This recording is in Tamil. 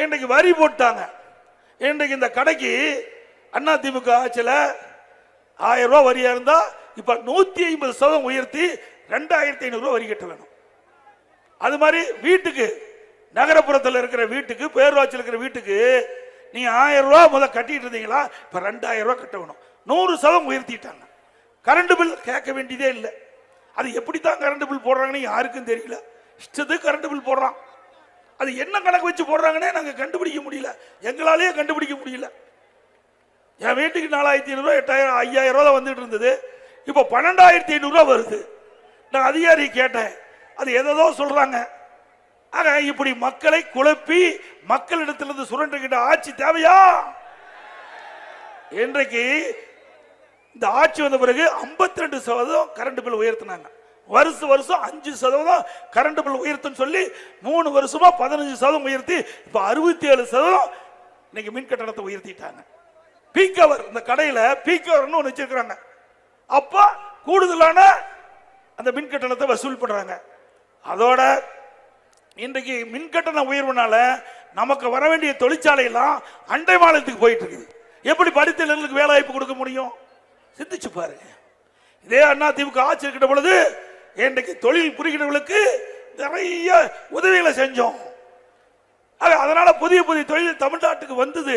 இன்றைக்கு வரி போட்டாங்க. இன்றைக்கு இந்த கடைக்கு அதிமுக ஆட்சியில் 1000 ரூபாய் வரியா இருந்தா இப்ப 150% உயர்த்தி 2500 ரூபாய் வரி கட்ட வேணும். அது மாதிரி வீட்டுக்கு நகரப்புறத்தில் இருக்கிற வீட்டுக்கு பேரூராட்சியில் இருக்கிற வீட்டுக்கு நீங்க 1000 ரூபாய் முதல்ல கட்டிட்டு இருந்தீங்களா, இப்ப 2000 ரூபாய் கட்ட வேணும். 100% உயர்த்திட்டாங்க. கரண்ட் பில் கேட்க வேண்டியதே இல்லை. அது எப்படித்தான் கரண்ட் பில் போடுறாங்கன்னு யாருக்கும் தெரியல. இஷ்டத்துக்கு கரண்ட் பில் போடுறான். அது என்ன கணக்கு வச்சு போடுறாங்கன்னே நாங்க கண்டுபிடிக்க முடியல. எங்களாலேயே கண்டுபிடிக்க முடியல. என் வீட்டுக்கு 4500 ரூபாய் 8000 5000 ரூபாய் வந்துட்டு இருந்தது. இப்போ 12500 ரூபாய் வருது. நான் அதிகாரி கேட்டேன், அது எதோ சொல்றாங்க. ஆக இப்படி மக்களை குழப்பி மக்களிடத்திலிருந்து சுரண்டுகின்ற ஆட்சி தேவையா? இன்றைக்கு இந்த ஆட்சி வந்த பிறகு 52% கரண்ட் பில் உயர்த்தினாங்க. வருஷம் 5% கரண்ட் பில் உயர்த்துன்னு சொல்லி 3 வருஷமா 15% உயர்த்தி இப்ப 67% இன்னைக்கு மின் கட்டணத்தை உயர்த்திட்டாங்க. பீக் அவர் இந்த கடையில பீக் அவர்னு ஒன்று வச்சிருக்கிறாங்க. அப்ப கூடுதலான அந்த மின் கட்டணத்தை வசூல் பண்றாங்க. அதோட இன்றைக்கு மின் கட்டண உயர்வுனால நமக்கு வர வேண்டிய தொழிற்சாலை எல்லாம் அண்டை மாநிலத்துக்கு போயிட்டு இருக்குது. எப்படி படித்தவர்களுக்கு வேலை வாய்ப்பு கொடுக்க முடியும்? சிந்திச்சு பாருங்க. இதே அதிமுக ஆட்சி இருக்கிற பொழுது இன்றைக்கு தொழில் புரிகிறவர்களுக்கு நிறைய உதவிகளை செஞ்சோம். அதனால புதிய புதிய தொழில் தமிழ்நாட்டுக்கு வந்தது.